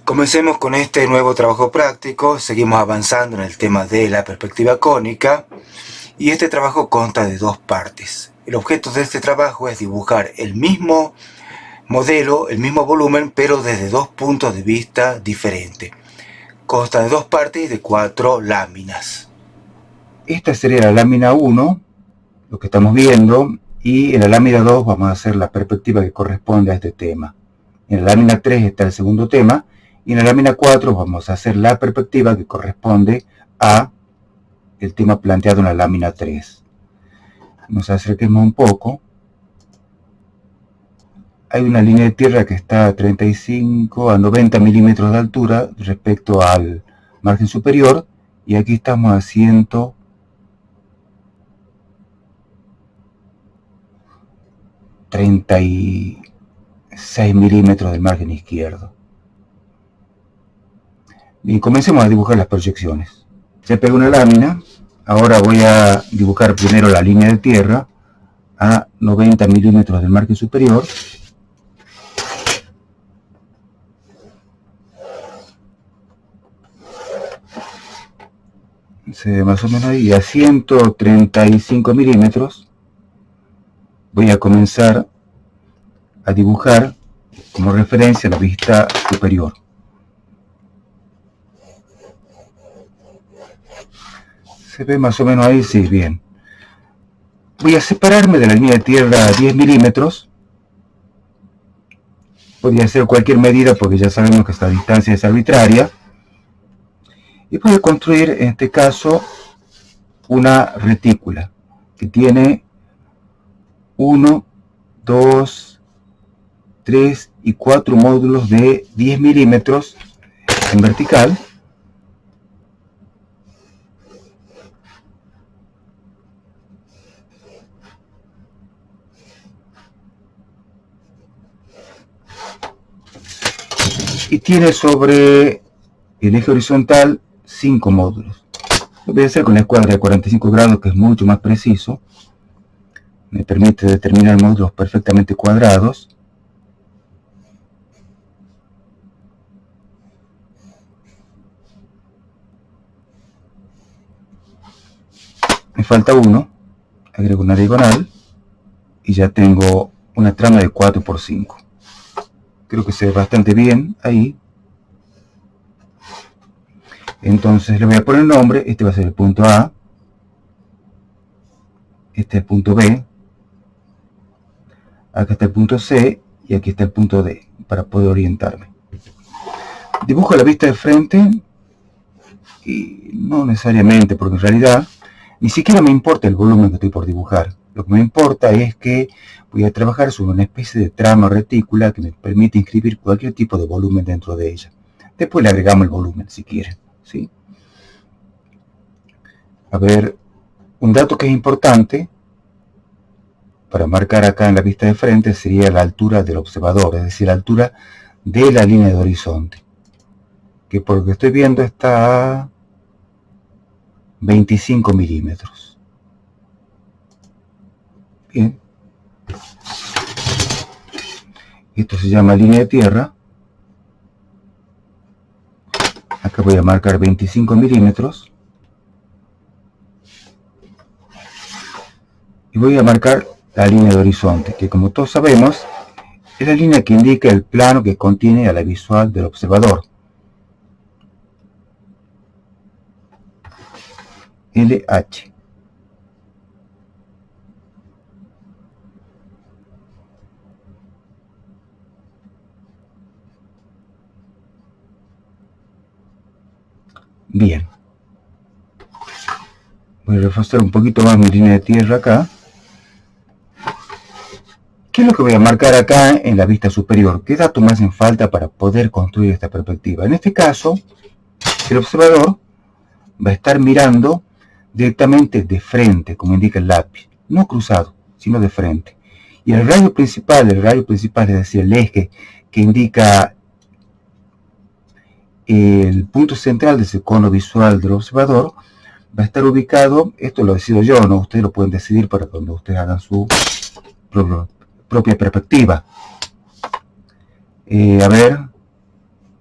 Comencemos con este nuevo trabajo práctico. Seguimos avanzando en el tema de la perspectiva cónica y este trabajo consta de dos partes. El objeto de este trabajo es dibujar el mismo modelo, el mismo volumen, pero desde dos puntos de vista diferentes. Consta de dos partes y de 4 láminas. Esta sería la lámina 1, lo que estamos viendo, y en la lámina 2 vamos a hacer la perspectiva que corresponde a este tema. En la lámina 3 está el segundo tema, y en la lámina 4 vamos a hacer la perspectiva que corresponde a el tema planteado en la lámina 3. Nos acerquemos un poco. Hay una línea de tierra que está a 35 a 90 milímetros de altura respecto al margen superior, y aquí estamos a 136 milímetros del margen izquierdo. Y comencemos a dibujar las proyecciones. Se pegó una lámina. Ahora voy a dibujar primero la línea de tierra a 90 milímetros del margen superior. Se ve más o menos ahí, a 135 milímetros. Voy a comenzar a dibujar como referencia la vista superior. Se ve más o menos ahí, sí, bien. Voy a separarme de la línea de tierra a 10 milímetros. Podría ser cualquier medida porque ya sabemos que esta distancia es arbitraria. Y voy a construir, en este caso, una retícula que tiene 1, 2, 3 y 4 módulos de 10 milímetros en vertical. Y tiene sobre el eje horizontal 5 módulos. Lo voy a hacer con la escuadra de 45 grados, que es mucho más preciso. Me permite determinar módulos perfectamente cuadrados. Me falta uno. Agrego una diagonal y ya tengo una trama de 4 por 5. Creo que se ve bastante bien ahí. Entonces le voy a poner nombre. Este va a ser el punto A. Este es el punto B. Acá está el punto C y aquí está el punto D, para poder orientarme. Dibujo la vista de frente, y no necesariamente, porque en realidad ni siquiera me importa el volumen que estoy por dibujar. Lo que me importa es que voy a trabajar sobre una especie de trama retícula que me permite inscribir cualquier tipo de volumen dentro de ella. Después le agregamos el volumen si quieren, ¿sí? A ver, un dato que es importante para marcar acá en la vista de frente sería la altura del observador, es decir, la altura de la línea de horizonte, que por lo que estoy viendo está a 25 milímetros. Bien. Esto se llama línea de tierra. Acá voy a marcar 25 milímetros. Y voy a marcar la línea de horizonte, que como todos sabemos, es la línea que indica el plano que contiene a la visual del observador. LH. Bien. Voy a reforzar un poquito más mi línea de tierra acá. ¿Qué es lo que voy a marcar acá en la vista superior? ¿Qué datos me hacen falta para poder construir esta perspectiva? En este caso, el observador va a estar mirando directamente de frente, como indica el lápiz. No cruzado, sino de frente. Y el rayo principal, es decir, el eje que indica el punto central de ese cono visual del observador, va a estar ubicado, esto lo decido yo, ¿no? Ustedes lo pueden decidir para cuando ustedes hagan su propia perspectiva. A ver,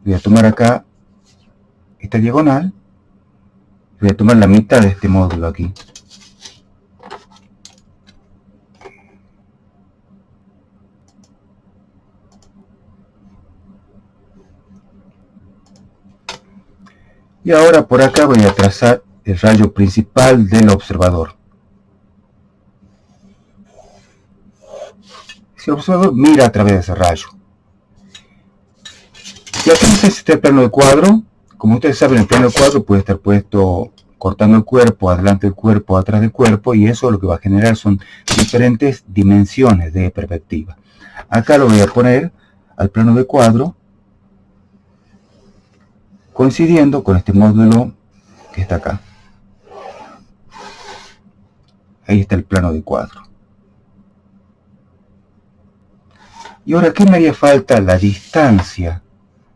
Voy a tomar acá esta diagonal, voy a tomar la mitad de este módulo aquí. Y ahora por acá voy a trazar el rayo principal del observador. Si el observador mira a través de ese rayo. Y aquí no sé si está el plano de cuadro. Como ustedes saben, el plano de cuadro puede estar puesto cortando el cuerpo, adelante del cuerpo, atrás del cuerpo, y eso lo que va a generar son diferentes dimensiones de perspectiva. Acá lo voy a poner al plano de cuadro, coincidiendo con este módulo que está acá. Ahí está el plano de cuadro. Y ahora, ¿qué me haría falta? La distancia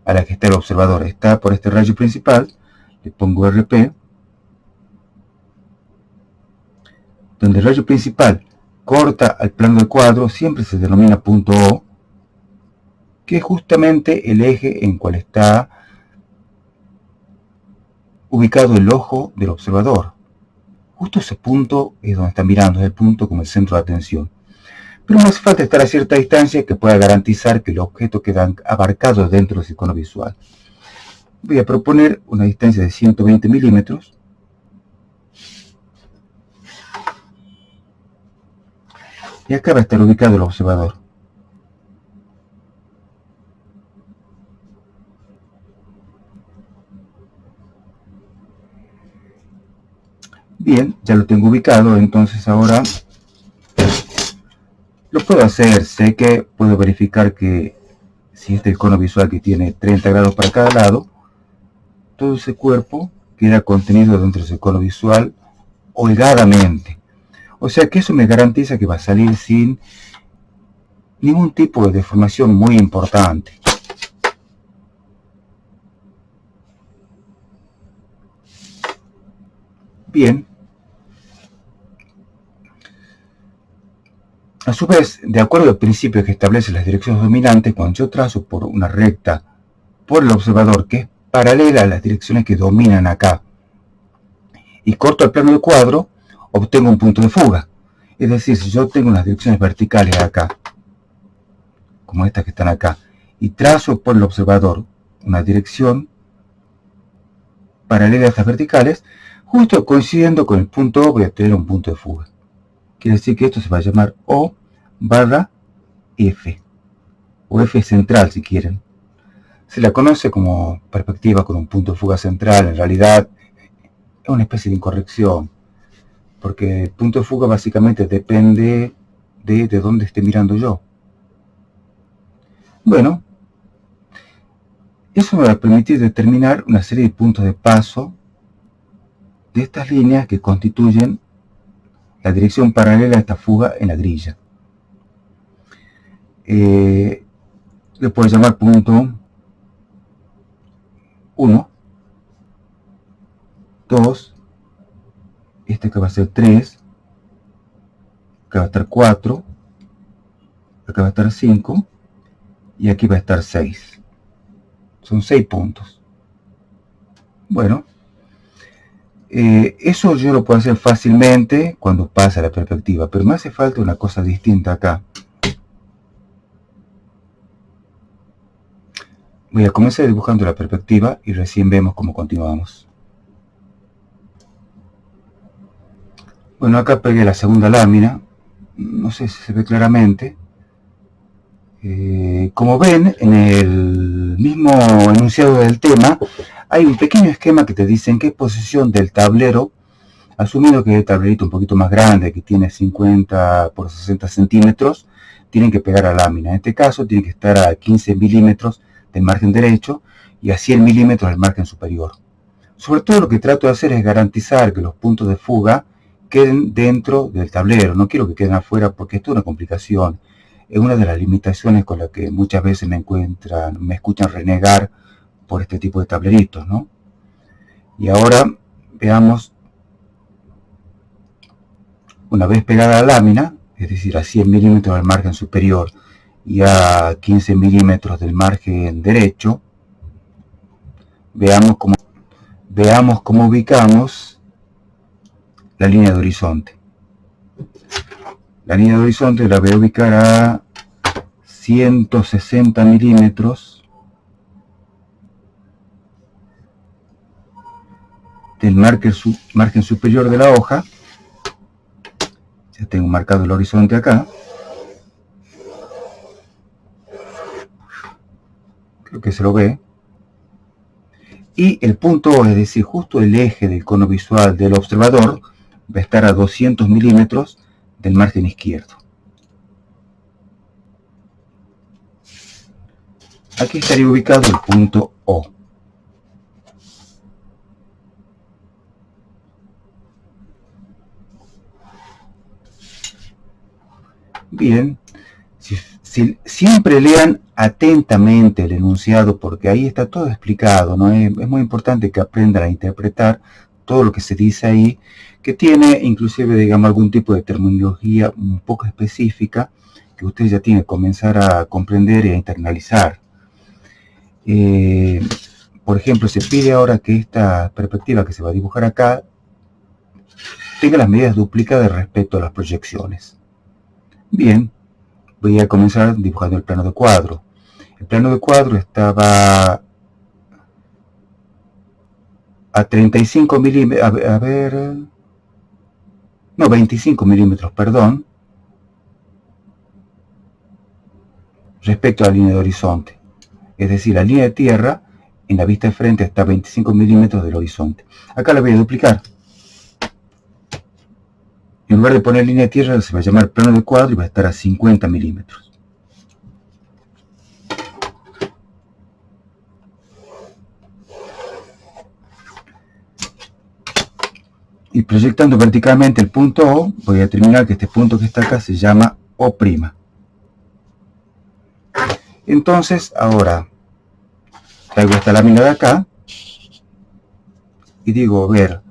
a la que está el observador. Está por este rayo principal, le pongo RP, donde el rayo principal corta al plano del cuadro, siempre se denomina punto O, que es justamente el eje en cual está ubicado el ojo del observador. Justo ese punto es donde está mirando, es el punto como el centro de atención. Pero no hace falta estar a cierta distancia que pueda garantizar que el objeto queda abarcado dentro del icono visual. Voy a proponer una distancia de 120 milímetros. Y acá va a estar ubicado el observador. Bien, ya lo tengo ubicado, entonces ahora lo puedo hacer. Sé que puedo verificar que si este icono visual que tiene 30 grados para cada lado, todo ese cuerpo queda contenido dentro de ese icono visual holgadamente. O sea que eso me garantiza que va a salir sin ningún tipo de deformación muy importante. Bien. A su vez, de acuerdo al principio que establece las direcciones dominantes, cuando yo trazo por una recta por el observador que es paralela a las direcciones que dominan acá y corto el plano de cuadro, obtengo un punto de fuga. Es decir, si yo tengo unas direcciones verticales acá, como estas que están acá, y trazo por el observador una dirección paralela a estas verticales, justo coincidiendo con el punto O voy a tener un punto de fuga. Quiere decir que esto se va a llamar O barra F, o F central si quieren. Se la conoce como perspectiva con un punto de fuga central. En realidad es una especie de incorrección, porque el punto de fuga básicamente depende de dónde esté mirando yo. Bueno, eso me va a permitir determinar una serie de puntos de paso de estas líneas que constituyen la dirección paralela a esta fuga en la grilla. Le puedo llamar punto 1, 2, este que va a ser 3, acá va a estar 4, acá va a estar 5 y aquí va a estar 6. Son 6 puntos. Bueno, eso yo lo puedo hacer fácilmente cuando pasa la perspectiva, pero me hace falta una cosa distinta acá. Voy a comenzar dibujando la perspectiva y recién vemos cómo continuamos. Bueno, acá pegué la segunda lámina, no sé si se ve claramente. Como ven, en el mismo enunciado del tema, hay un pequeño esquema que te dice en qué posición del tablero, asumiendo que es el tablerito un poquito más grande, que tiene 50 por 60 centímetros, tienen que pegar la lámina. En este caso, tiene que estar a 15 milímetros del margen derecho y a 100 milímetros del margen superior. Sobre todo lo que trato de hacer es garantizar que los puntos de fuga queden dentro del tablero. No quiero que queden afuera porque esto es una complicación. Es una de las limitaciones con las que muchas veces me escuchan renegar por este tipo de tableritos, ¿no? Y ahora veamos, una vez pegada la lámina, es decir, a 100 milímetros del margen superior y a 15 milímetros del margen derecho, veamos cómo ubicamos la línea de horizonte. La línea de horizonte la voy a ubicar a 160 milímetros del margen superior de la hoja. Ya tengo marcado el horizonte acá. Creo que se lo ve. Y el punto O, es decir, justo el eje del cono visual del observador, va a estar a 200 milímetros del margen izquierdo. Aquí estaría ubicado el punto O. Bien, siempre lean atentamente el enunciado porque ahí está todo explicado, ¿no? Es muy importante que aprendan a interpretar todo lo que se dice ahí, que tiene inclusive, digamos, algún tipo de terminología un poco específica que ustedes ya tienen que comenzar a comprender y a internalizar. Por ejemplo, se pide ahora que esta perspectiva que se va a dibujar acá tenga las medidas duplicadas respecto a las proyecciones. Bien, voy a comenzar dibujando el plano de cuadro. El plano de cuadro estaba a 35 milímetros, 25 milímetros, perdón, respecto a la línea de horizonte. Es decir, la línea de tierra en la vista de frente está a 25 milímetros del horizonte. Acá la voy a duplicar. En lugar de poner línea de tierra, se va a llamar plano de cuadro y va a estar a 50 milímetros. Y proyectando verticalmente el punto O, voy a determinar que este punto que está acá se llama O'. Entonces, ahora, traigo esta lámina de acá y digo, a ver,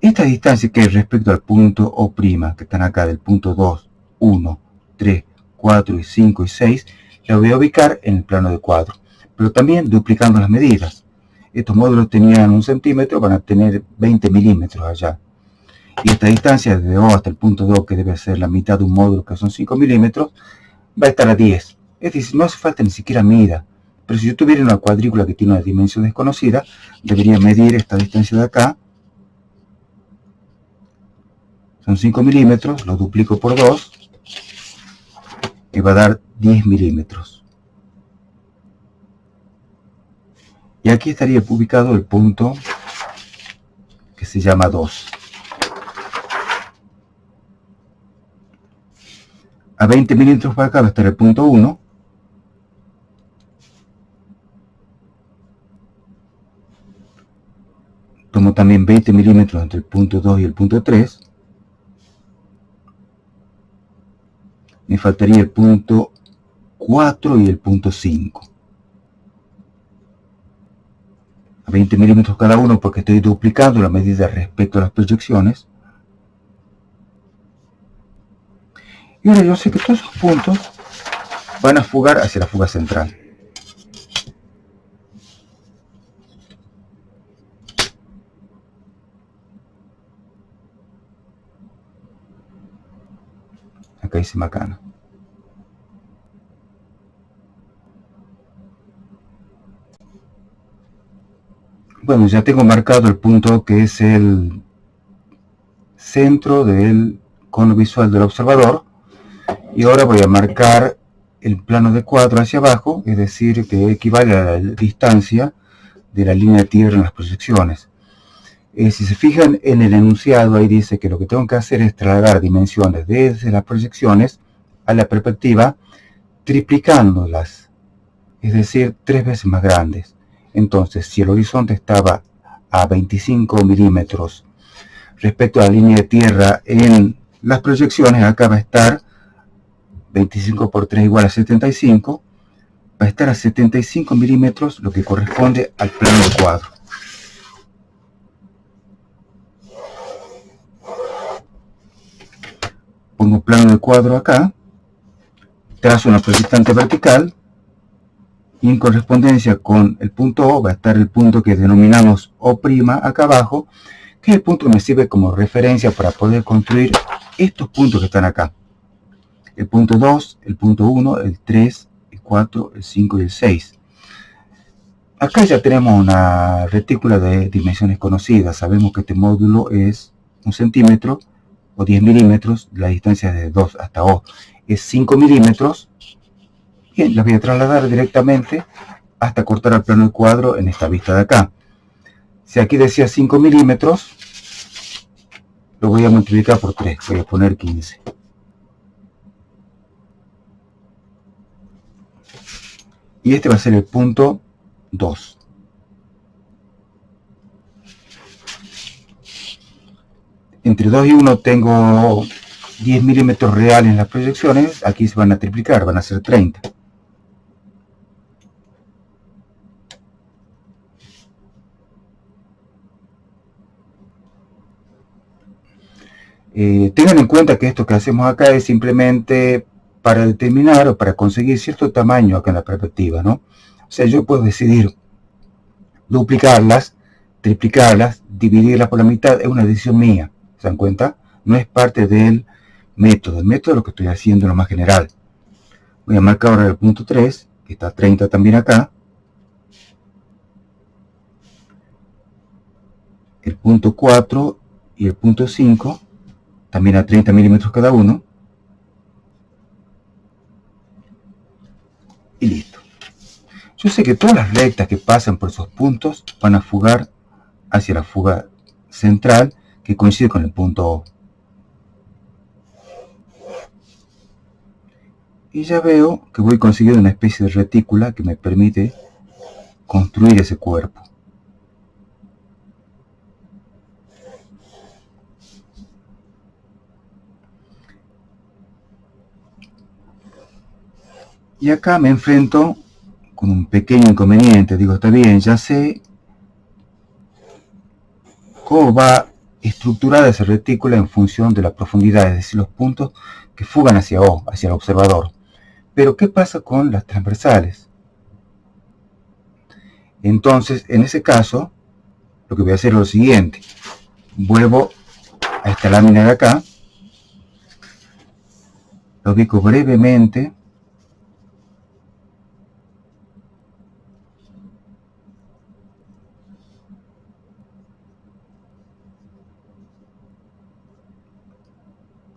esta distancia que es respecto al punto O', que están acá, del punto 2, 1, 3, 4, 5 y 6, la voy a ubicar en el plano de cuadro, pero también duplicando las medidas. Estos módulos tenían 1 centímetro, van a tener 20 milímetros allá. Y esta distancia desde O hasta el punto 2, que debe ser la mitad de un módulo, que son 5 milímetros, va a estar a 10. Es decir, no hace falta ni siquiera mida. Pero si yo tuviera una cuadrícula que tiene una dimensión desconocida, debería medir esta distancia de acá. Son 5 milímetros, lo duplico por 2 y va a dar 10 milímetros. Y aquí estaría ubicado el punto que se llama 2. A 20 milímetros para acá va a estar el punto 1. Tomo también 20 milímetros entre el punto 2 y el punto 3. Me faltaría el punto 4 y el punto 5. A 20 milímetros cada uno porque estoy duplicando la medida respecto a las proyecciones. Y ahora yo sé que todos esos puntos van a fugar hacia la fuga central. Acá dice macana. Bueno, ya tengo marcado el punto que es el centro del cono visual del observador. Y ahora voy a marcar el plano de cuadro hacia abajo, es decir, que equivale a la distancia de la línea de tierra en las proyecciones. Si se fijan en el enunciado, ahí dice que lo que tengo que hacer es trasladar dimensiones desde las proyecciones a la perspectiva, triplicándolas, es decir, 3 veces más grandes. Entonces, si el horizonte estaba a 25 milímetros respecto a la línea de tierra en las proyecciones, acá va a estar 25 por 3 igual a 75, va a estar a 75 milímetros, lo que corresponde al plano de cuadro. Pongo plano de cuadro acá, trazo una proyectante vertical Y en correspondencia con el punto O va a estar el punto que denominamos O' acá abajo, que es el punto que me sirve como referencia para poder construir estos puntos que están acá. El punto 2, el punto 1, el 3, el 4, el 5 y el 6. Acá ya tenemos una retícula de dimensiones conocidas. Sabemos que este módulo es 1 centímetro o 10 milímetros. La distancia de 2 hasta O es 5 milímetros. Bien, las voy a trasladar directamente hasta cortar el plano del cuadro en esta vista de acá. Si aquí decía 5 milímetros, lo voy a multiplicar por 3. Voy a poner 15. Y este va a ser el punto 2. Entre 2 y 1 tengo 10 milímetros reales en las proyecciones. Aquí se van a triplicar, van a ser 30. Tengan en cuenta que esto que hacemos acá es simplemente para determinar o para conseguir cierto tamaño acá en la perspectiva, ¿no? O sea, yo puedo decidir duplicarlas, triplicarlas, dividirlas por la mitad, es una decisión mía, ¿se dan cuenta? No es parte del método. El método es lo que estoy haciendo en lo más general. Voy a marcar ahora el punto 3, que está 30 también acá. El punto 4 y el punto 5, también a 30 milímetros cada uno. Y listo. Yo sé que todas las rectas que pasan por esos puntos van a fugar hacia la fuga central que coincide con el punto O. Y ya veo que voy consiguiendo una especie de retícula que me permite construir ese cuerpo. Y acá me enfrento con un pequeño inconveniente. Digo, está bien, ya sé cómo va estructurada esa retícula en función de la profundidad, es decir, los puntos que fugan hacia O, hacia el observador. Pero, ¿qué pasa con las transversales? Entonces, en ese caso, lo que voy a hacer es lo siguiente. Vuelvo a esta lámina de acá, lo ubico brevemente,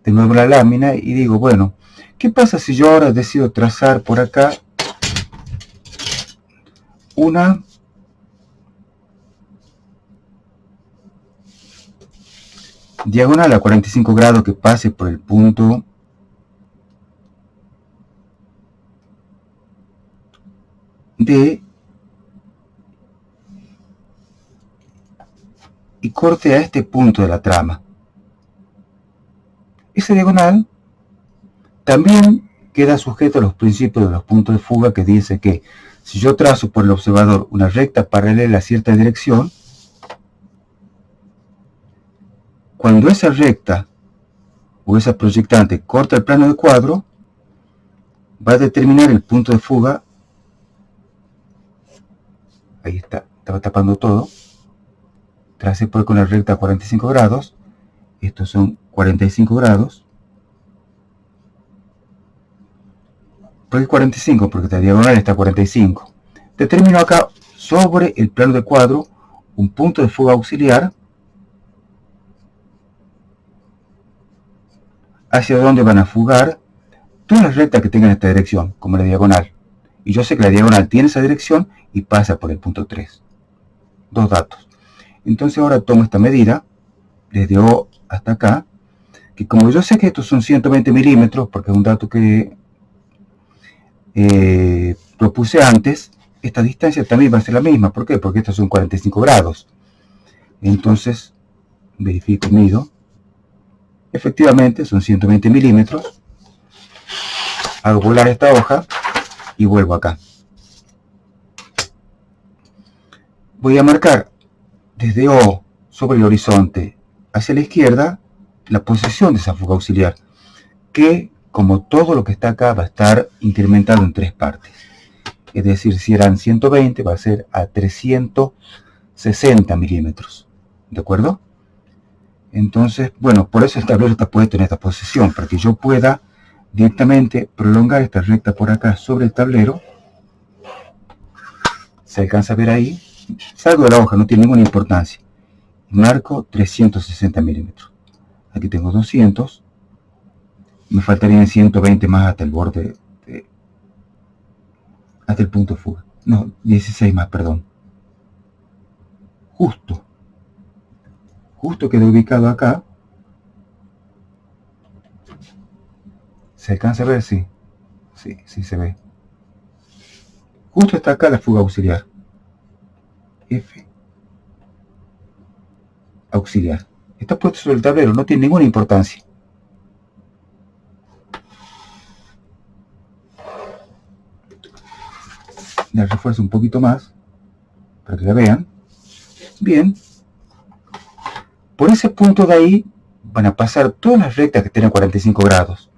de nuevo la lámina y digo, bueno, ¿qué pasa si yo ahora decido trazar por acá una diagonal a 45 grados que pase por el punto D y corte a este punto de la trama? Ese diagonal también queda sujeto a los principios de los puntos de fuga, que dice que si yo trazo por el observador una recta paralela a cierta dirección, cuando esa recta o esa proyectante corta el plano del cuadro, va a determinar el punto de fuga. Ahí está, estaba tapando todo. Tracé por con la recta a 45 grados. Estos son 45 grados. ¿Por qué 45? Porque esta diagonal está a 45. Determino acá sobre el plano del cuadro un punto de fuga auxiliar hacia donde van a fugar todas las rectas que tengan esta dirección, como la diagonal. Y yo sé que la diagonal tiene esa dirección y pasa por el punto 3. Dos datos. Entonces ahora tomo esta medida, desde O hasta acá, que como yo sé que estos son 120 milímetros, porque es un dato que propuse antes, esta distancia también va a ser la misma. ¿Por qué? Porque estos son 45 grados. Entonces, verifico, mido. Efectivamente, son 120 milímetros. Hago volar esta hoja y vuelvo acá. Voy a marcar desde O sobre el horizonte hacia la izquierda la posición de esa fuga auxiliar, que como todo lo que está acá va a estar incrementado en 3 partes. Es decir, si eran 120, va a ser a 360 milímetros. ¿De acuerdo? Entonces, bueno, por eso el tablero está puesto en esta posición, para que yo pueda directamente prolongar esta recta por acá sobre el tablero. Se alcanza a ver ahí. Salgo de la hoja, no tiene ninguna importancia. Marco 360 milímetros. Aquí tengo 200. Me faltarían 120 más hasta el borde, hasta el punto de fuga. No, 16 más, perdón. Justo queda ubicado acá. ¿Se alcanza a ver? Sí se ve. Justo está acá la fuga auxiliar. F auxiliar. Está puesto sobre el tablero, no tiene ninguna importancia. Le refuerzo un poquito más para que la vean. Bien. Por ese punto de ahí van a pasar todas las rectas que tienen 45 grados.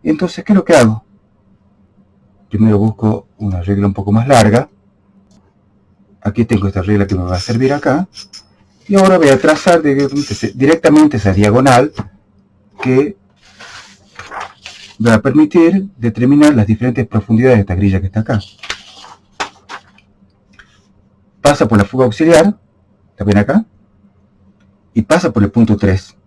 Entonces, ¿qué es lo que hago? Primero busco una regla un poco más larga. Aquí tengo esta regla que me va a servir acá. Y ahora voy a trazar directamente esa diagonal que va a permitir determinar las diferentes profundidades de esta grilla que está acá. Pasa por la fuga auxiliar, ¿la ven acá? Y pasa por el punto 3.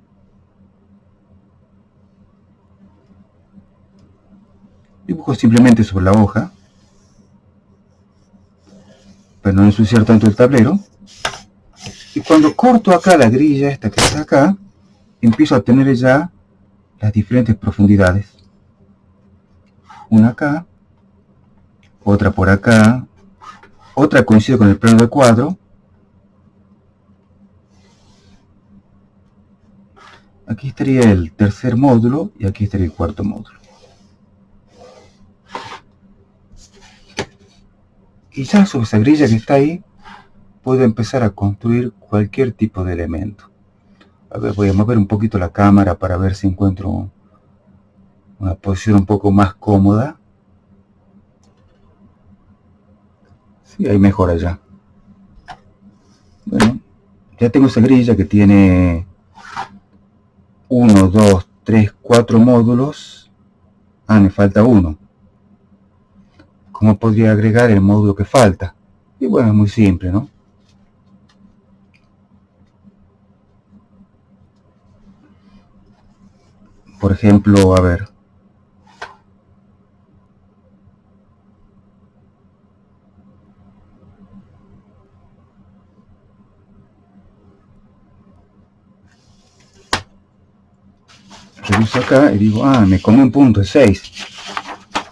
Dibujo simplemente sobre la hoja, para no ensuciar tanto el tablero. Y cuando corto acá la grilla esta que está acá, empiezo a tener ya las diferentes profundidades. Una acá, otra por acá, otra coincide con el plano del cuadro. Aquí estaría el tercer módulo y aquí estaría el cuarto módulo. Y ya sobre esa grilla que está ahí, puedo empezar a construir cualquier tipo de elemento. A ver, voy a mover un poquito la cámara para ver si encuentro una posición un poco más cómoda. Sí, ahí mejora ya. Bueno, ya tengo esa grilla que tiene 1, 2, 3, 4 módulos. Me falta uno. ¿Cómo podría agregar el módulo que falta? Y bueno, es muy simple, ¿no? Por ejemplo, a ver. Reviso acá y digo, me comí un punto, es 6.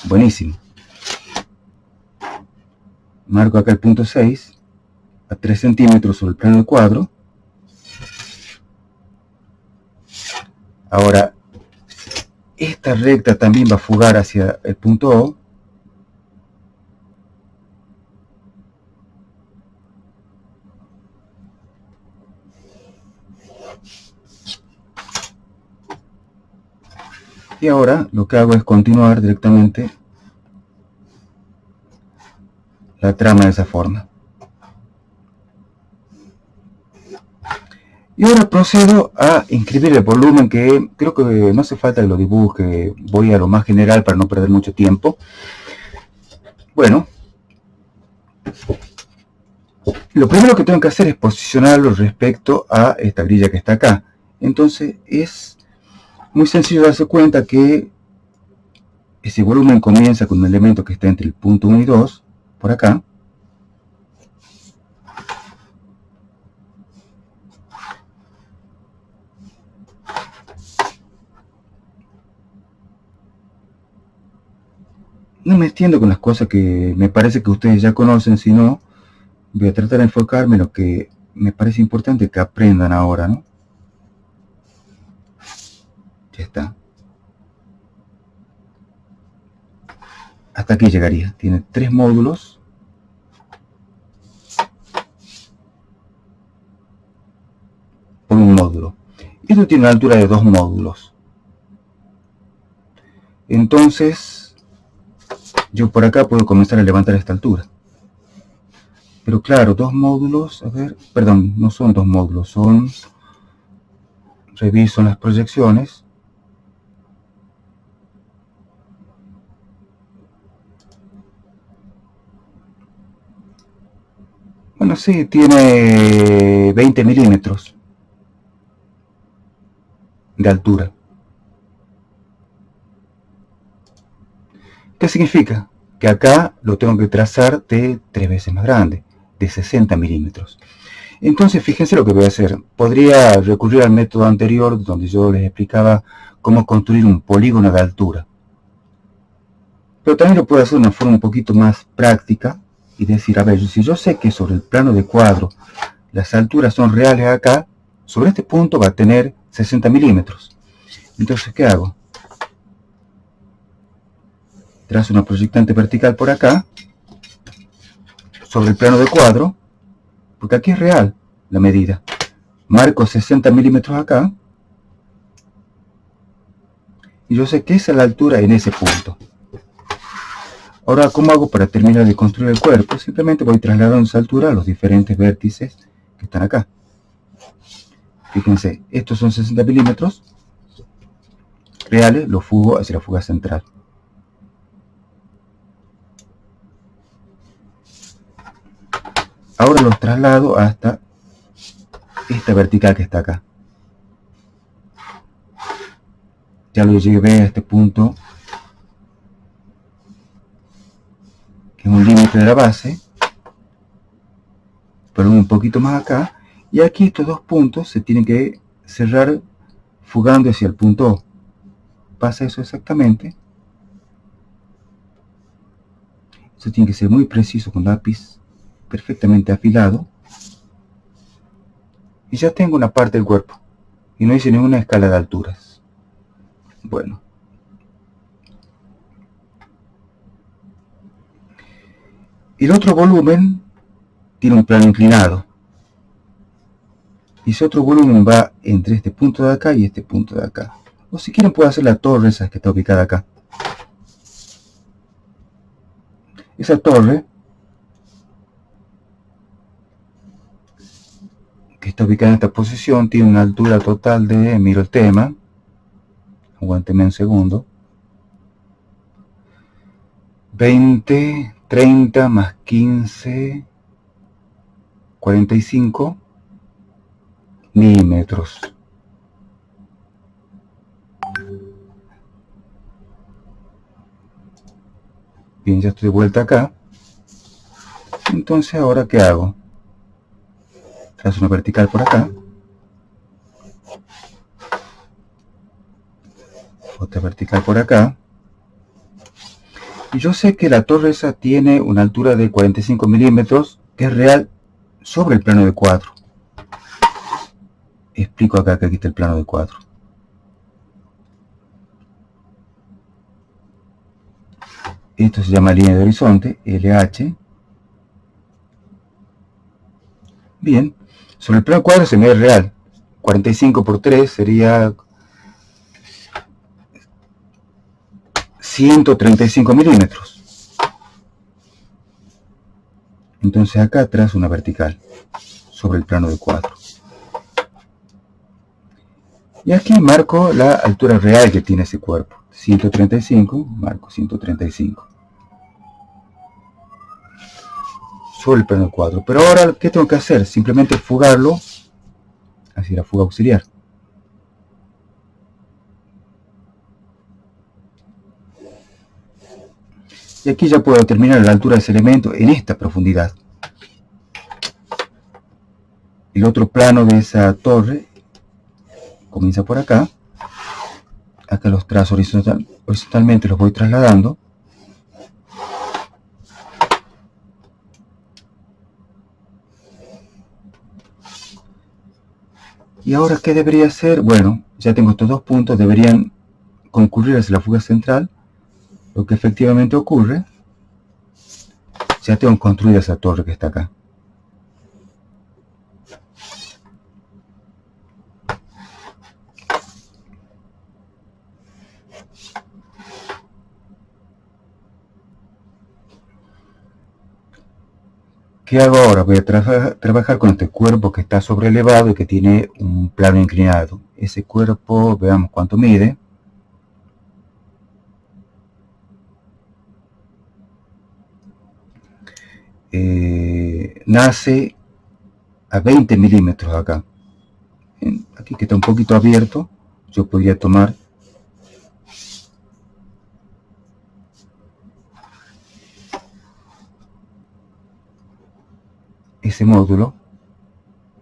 Buenísimo. Marco acá el punto 6 a 3 centímetros sobre el plano del cuadro. Ahora, esta recta también va a fugar hacia el punto O. Y ahora lo que hago es continuar directamente la trama de esa forma. Y ahora procedo a inscribir el volumen, que creo que no hace falta que lo dibuje, voy a lo más general para no perder mucho tiempo. Bueno, lo primero que tengo que hacer es posicionarlo respecto a esta grilla que está acá. Entonces es muy sencillo darse cuenta que ese volumen comienza con un elemento que está entre el punto 1 y 2, por acá. No me extiendo con las cosas que me parece que ustedes ya conocen, sino voy a tratar de enfocarme en lo que me parece importante que aprendan ahora, ¿no? Ya está. Hasta aquí llegaría. Tiene 3 módulos. Por un módulo. Esto tiene una altura de 2 módulos. Entonces, yo por acá puedo comenzar a levantar esta altura. Pero claro, dos módulos, a ver, perdón, no son dos módulos, son, reviso las proyecciones. Bueno, sí, tiene 20 milímetros de altura. ¿Qué significa? Que acá lo tengo que trazar de 3 veces más grande, de 60 milímetros. Entonces, fíjense lo que voy a hacer. Podría recurrir al método anterior donde yo les explicaba cómo construir un polígono de altura. Pero también lo puedo hacer de una forma un poquito más práctica y decir, a ver, si yo sé que sobre el plano de cuadro las alturas son reales acá, sobre este punto va a tener 60 milímetros. Entonces, ¿qué hago? Trazo una proyectante vertical por acá, sobre el plano de cuadro, porque aquí es real la medida. Marco 60 milímetros acá, y yo sé que esa es la altura en ese punto. Ahora, ¿cómo hago para terminar de construir el cuerpo? Simplemente voy trasladando esa altura a los diferentes vértices que están acá. Fíjense, estos son 60 milímetros reales, los fugo hacia la fuga central. Ahora los traslado hasta esta vertical que está acá. Ya lo llevé a este punto, que es un límite de la base, pero un poquito más acá, y aquí estos dos puntos se tienen que cerrar fugando hacia el punto O. Pasa eso exactamente. Eso tiene que ser muy preciso con lápiz perfectamente afilado. Y ya tengo una parte del cuerpo. Y no hice ninguna escala de alturas. Bueno. El otro volumen tiene un plano inclinado. Y ese otro volumen va entre este punto de acá y este punto de acá. O si quieren puedo hacer la torre esa que está ubicada acá. Esa torre, que está ubicada en esta posición, tiene una altura total de, miro el tema, aguánteme un segundo, 20, 30 más 15, 45 milímetros. Bien, ya estoy de vuelta acá. Entonces, ¿ahora qué hago? Trazo una vertical por acá. Otra vertical por acá. Y yo sé que la torre esa tiene una altura de 45 milímetros, que es real sobre el plano de cuadro. Explico acá que aquí está el plano de cuadro. Esto se llama línea de horizonte, LH. Bien, sobre el plano de cuadro se me ve real. 45 por 3 sería 135 milímetros. Entonces acá trazo una vertical sobre el plano de cuadro. Y aquí marco la altura real que tiene ese cuerpo. 135, marco 135. Sobre el plano de cuadro. Pero ahora, ¿qué tengo que hacer? Simplemente fugarlo hacia la fuga auxiliar. Y aquí ya puedo determinar la altura de ese elemento en esta profundidad. El otro plano de esa torre comienza por acá. Acá los trazo horizontalmente, los voy trasladando. Y ahora, ¿qué debería hacer? Bueno, ya tengo estos dos puntos, deberían concurrir hacia la fuga central. Lo que efectivamente ocurre, ya tengo construida esa torre que está acá. ¿Qué hago ahora? Voy a trabajar con este cuerpo que está sobrelevado y que tiene un plano inclinado. Ese cuerpo, veamos cuánto mide. Nace a 20 milímetros acá. Aquí que está un poquito abierto, yo podría tomar ese módulo.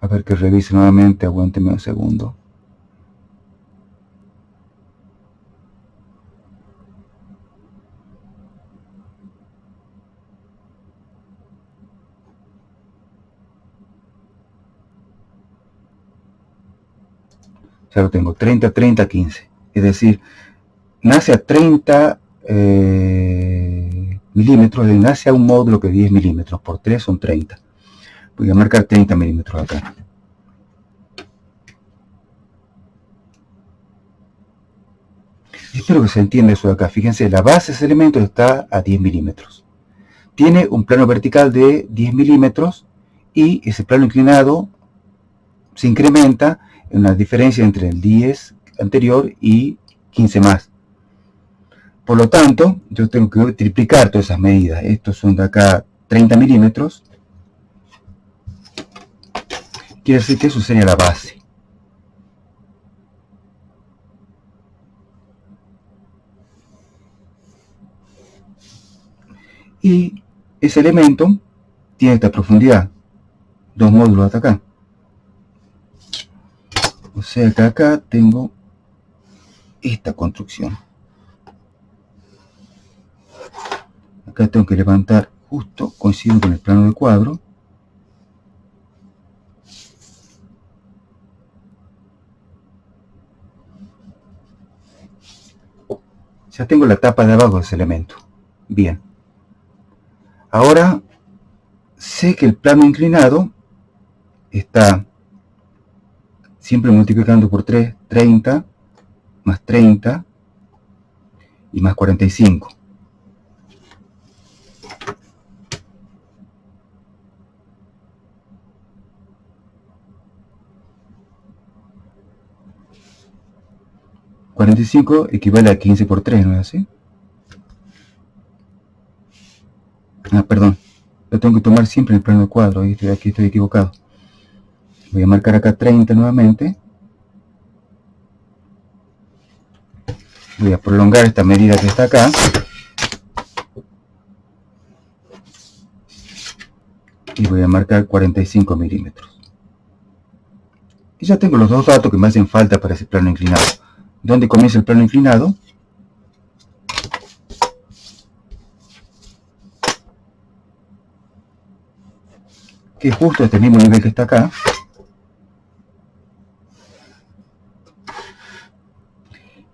A ver que revise nuevamente, aguánteme un segundo. Ya lo tengo, 30, 30, 15. Es decir, nace a 30 milímetros, nace a un módulo que 10 milímetros, por 3 son 30. Voy a marcar 30 milímetros acá. Espero que se entienda eso de acá. Fíjense, la base de ese elemento está a 10 milímetros. Tiene un plano vertical de 10 milímetros y ese plano inclinado se incrementa en una diferencia entre el 10 anterior y 15 más. Por lo tanto, yo tengo que triplicar todas esas medidas. Estos son de acá 30 milímetros. Quiere decir que eso sería la base. Y ese elemento tiene esta profundidad. 2 módulos hasta acá. O sea que acá tengo esta construcción. Acá tengo que levantar justo coincidiendo con el plano de cuadro. Ya tengo la tapa de abajo de ese elemento. Bien. Ahora sé que el plano inclinado está siempre multiplicando por 3, 30, más 30 y más 45. $45 equivale a 15 por 3, ¿no es así? Ah, perdón. Lo tengo que tomar siempre en el plano de cuadro. Aquí estoy equivocado. Voy a marcar acá 30 nuevamente. Voy a prolongar esta medida que está acá. Y voy a marcar 45 milímetros. Y ya tengo los dos datos que me hacen falta para ese plano inclinado. ¿Dónde comienza el plano inclinado? Que es justo este mismo nivel que está acá.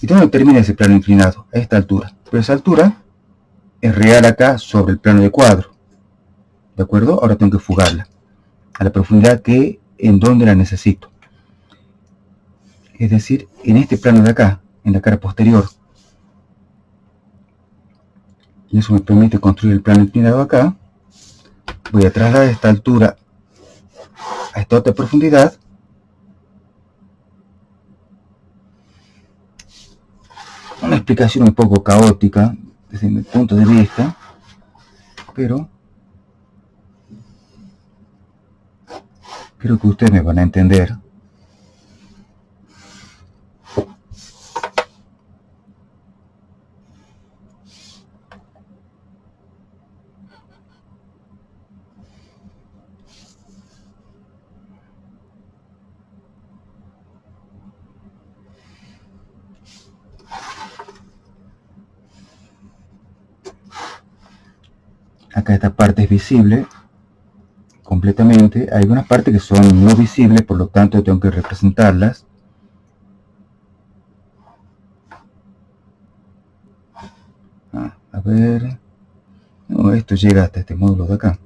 ¿Y dónde termina ese plano inclinado? A esta altura. Pero esa altura es real acá sobre el plano de cuadro. ¿De acuerdo? Ahora tengo que fugarla a la profundidad que en donde la necesito. Es decir, en este plano de acá, en la cara posterior. Y eso me permite construir el plano inclinado acá. Voy a trasladar esta altura a esta otra profundidad. Una explicación un poco caótica desde mi punto de vista, pero creo que ustedes me van a entender. Acá esta parte es visible completamente. Hay algunas partes que son no visibles, por lo tanto tengo que representarlas. A ver, no, esto llega hasta este módulo de acá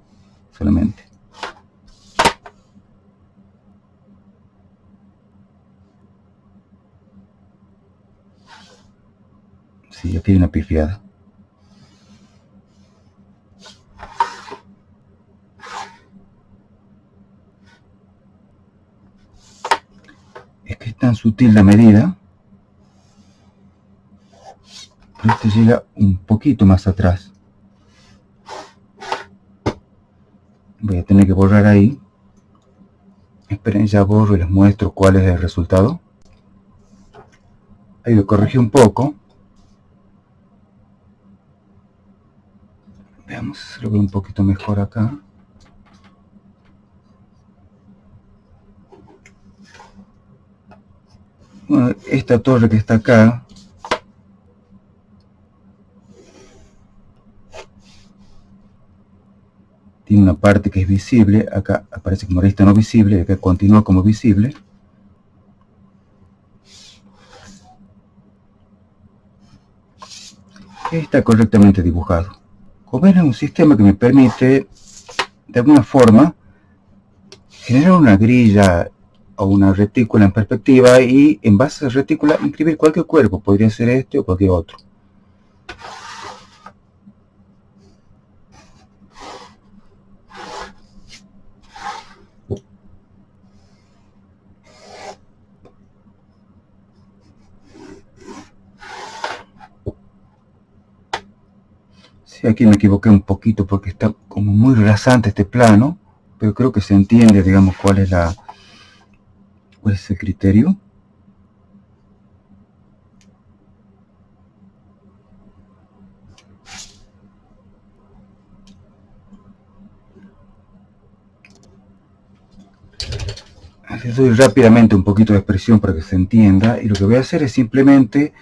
solamente. Sí, aquí hay una pifiada. sutil la medida. Pero este llega un poquito más atrás. Voy a tener que borrar ahí. Esperen, ya borro y les muestro cuál es el resultado. Ahí lo corregí un poco. Veamos si lo veo un poquito mejor acá. Bueno, esta torre que está acá tiene una parte que es visible. Acá aparece como arista no visible y acá continúa como visible. Está correctamente dibujado. Como ven, es un sistema que me permite de alguna forma generar una grilla o una retícula en perspectiva y en base a esa retícula inscribir cualquier cuerpo. Podría ser este o cualquier otro. Sí, aquí me equivoqué un poquito porque está como muy rasante este plano, pero creo que se entiende, digamos, cuál es el criterio. Les doy rápidamente un poquito de expresión para que se entienda, y lo que voy a hacer es simplemente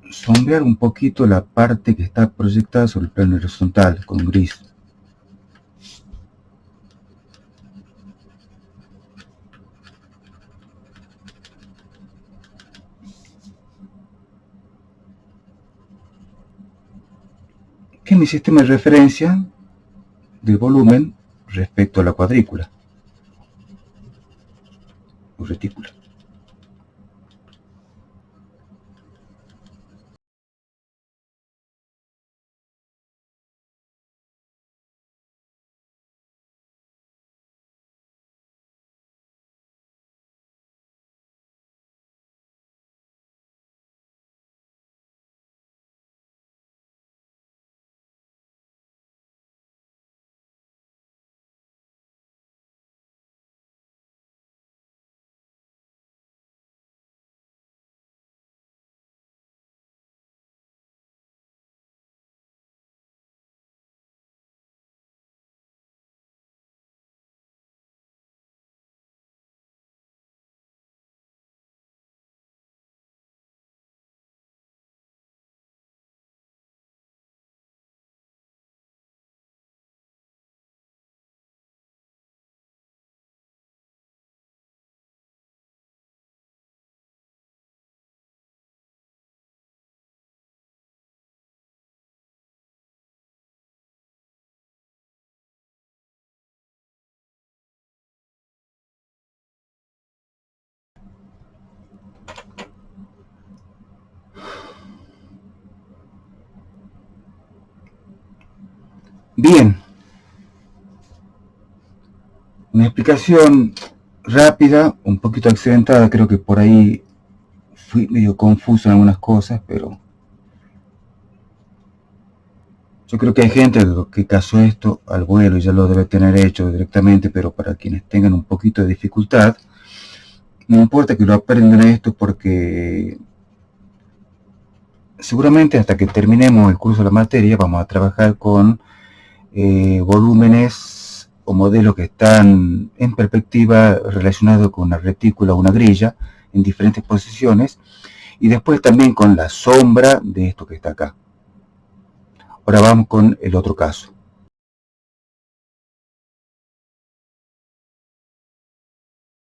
sombrear un poquito la parte que está proyectada sobre el plano horizontal con gris. Que es mi sistema de referencia de volumen respecto a la cuadrícula o retícula. Bien, una explicación rápida, un poquito accidentada, creo que por ahí fui medio confuso en algunas cosas, pero yo creo que hay gente que casó esto al vuelo y ya lo debe tener hecho directamente, pero para quienes tengan un poquito de dificultad, no importa que lo aprendan esto porque seguramente hasta que terminemos el curso de la materia vamos a trabajar con volúmenes o modelos que están en perspectiva relacionados con una retícula o una grilla en diferentes posiciones, y después también con la sombra de esto que está acá. Ahora vamos con el otro caso.